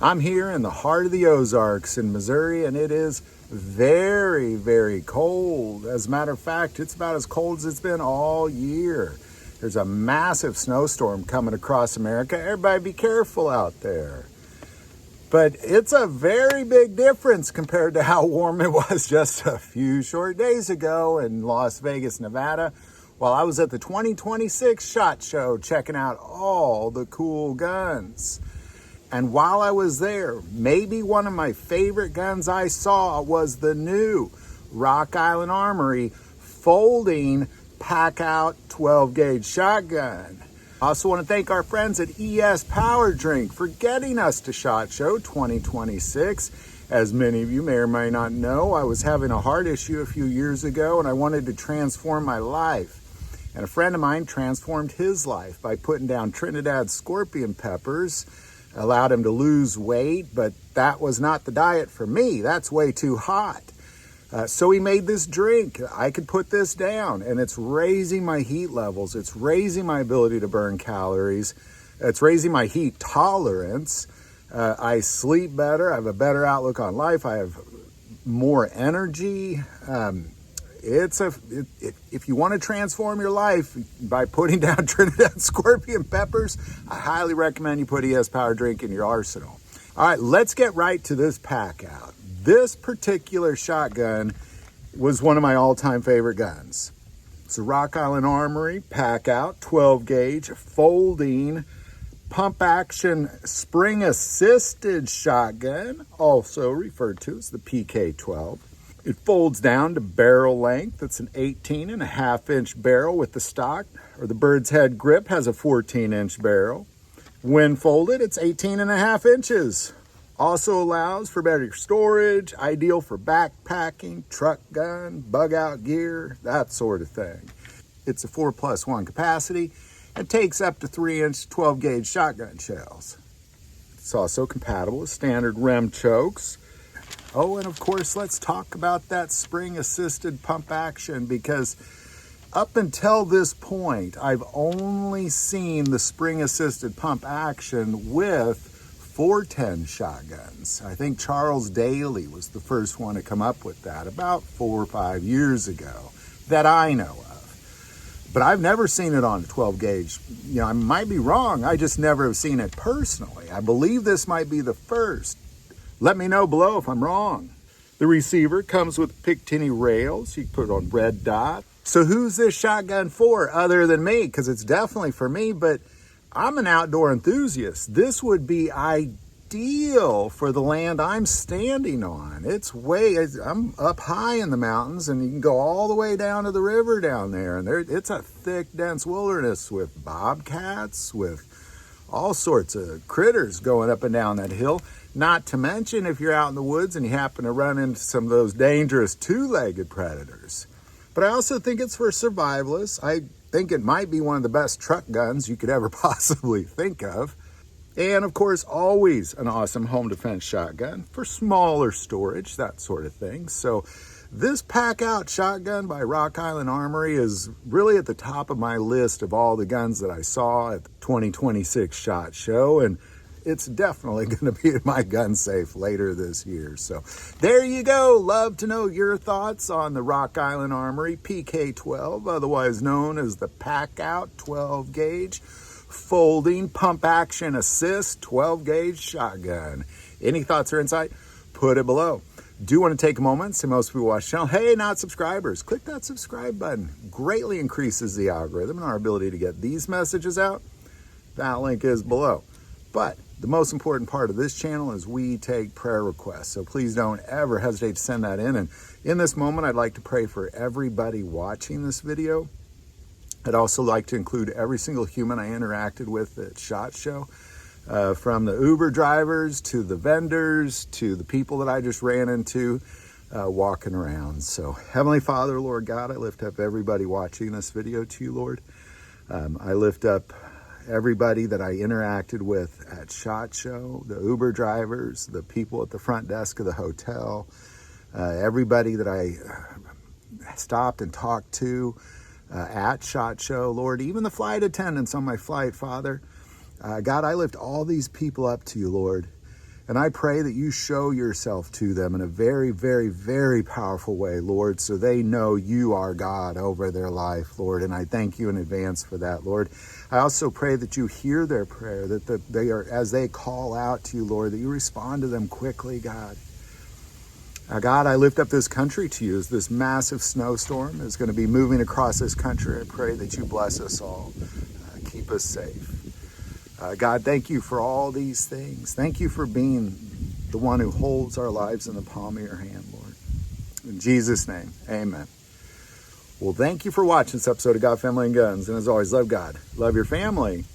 I'm here in the heart of the Ozarks in Missouri, and it is very, very cold. As a matter of fact, it's about as cold as it's been all year. There's a massive snowstorm coming across America. Everybody be careful out there. But it's a very big difference compared to how warm it was just a few short days ago in Las Vegas, Nevada, while I was at the 2026 SHOT Show checking out all the cool guns. And while I was there, maybe one of my favorite guns I saw was the new Rock Island Armory folding Pak-Out 12-gauge shotgun. I also want to thank our friends at ES Power Drink for getting us to SHOT Show 2026. As many of you may or may not know, I was having a heart issue a few years ago and I wanted to transform my life. And a friend of mine transformed his life by putting down Trinidad scorpion peppers. Allowed him to lose weight, but that was not the diet for me. That's way too hot. So he made this drink. I could put this down, and it's raising my heat levels. It's raising my ability to burn calories. It's raising my heat tolerance. I sleep better. I have a better outlook on life. I have more energy. If you want to transform your life by putting down Trinidad scorpion peppers, I highly recommend you put ES Power Drink in your arsenal. All right, let's get right to this Pak-Out. This particular shotgun was one of my all-time favorite guns. It's a Rock Island Armory Pak-Out 12-gauge folding pump-action spring-assisted shotgun, also referred to as the PK-12. It folds down to barrel length. It's an 18.5-inch barrel with the stock, or the bird's head grip has a 14-inch barrel. When folded, it's 18.5 inches. Also allows for better storage, ideal for backpacking, truck gun, bug out gear, that sort of thing. It's a 4+1 capacity and takes up to 3-inch 12-gauge shotgun shells. It's also compatible with standard rem chokes. Oh, and of course, let's talk about that spring-assisted pump action, because up until this point, I've only seen the spring-assisted pump action with 410 shotguns. I think Charles Daly was the first one to come up with that about 4 or 5 years ago that I know of. But I've never seen it on a 12-gauge. You know, I might be wrong. I just never have seen it personally. I believe this might be the first. Let me know below if I'm wrong. The receiver comes with Picatinny rails. You can put it on red dot. So who's this shotgun for other than me? Because it's definitely for me, but I'm an outdoor enthusiast. This would be ideal for the land I'm standing on. I'm up high in the mountains, and you can go all the way down to the river down there. And it's a thick, dense wilderness with bobcats, with all sorts of critters going up and down that hill. Not to mention if you're out in the woods and you happen to run into some of those dangerous two-legged predators. But I also think it's for survivalists. I think it might be one of the best truck guns you could ever possibly think of. And of course, always an awesome home defense shotgun for smaller storage, that sort of thing. So this Pak-Out shotgun by Rock Island Armory is really at the top of my list of all the guns that I saw at the 2026 SHOT Show. And it's definitely going to be in my gun safe later this year. So there you go. Love to know your thoughts on the Rock Island Armory PK-12, otherwise known as the Pak-Out 12-gauge folding pump action assist 12-gauge shotgun. Any thoughts or insight? Put it below. Do want to take a moment, see most people watch the channel. Hey, not subscribers. Click that subscribe button. Greatly increases the algorithm and our ability to get these messages out. That link is below. But the most important part of this channel is we take prayer requests. So please don't ever hesitate to send that in. And in this moment, I'd like to pray for everybody watching this video. I'd also like to include every single human I interacted with at SHOT Show, from the Uber drivers to the vendors to the people that I just ran into walking around. So Heavenly Father, Lord God, I lift up everybody watching this video to you, Lord. I lift up everybody that I interacted with at SHOT Show, the Uber drivers, the people at the front desk of the hotel, everybody that I stopped and talked to at SHOT Show, Lord, even the flight attendants on my flight, Father. God, I lift all these people up to you, Lord. And I pray that you show yourself to them in a very, very, very powerful way, Lord, so they know you are God over their life, Lord. And I thank you in advance for that, Lord. I also pray that you hear their prayer, that they are, as they call out to you, Lord, that you respond to them quickly, God. Now, God, I lift up this country to you as this massive snowstorm is going to be moving across this country. I pray that you bless us all. Keep us safe. God, thank you for all these things. Thank you for being the one who holds our lives in the palm of your hand, Lord. In Jesus' name, amen. Well, thank you for watching this episode of God, Family, and Guns. And as always, love God, love your family,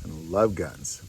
and love guns.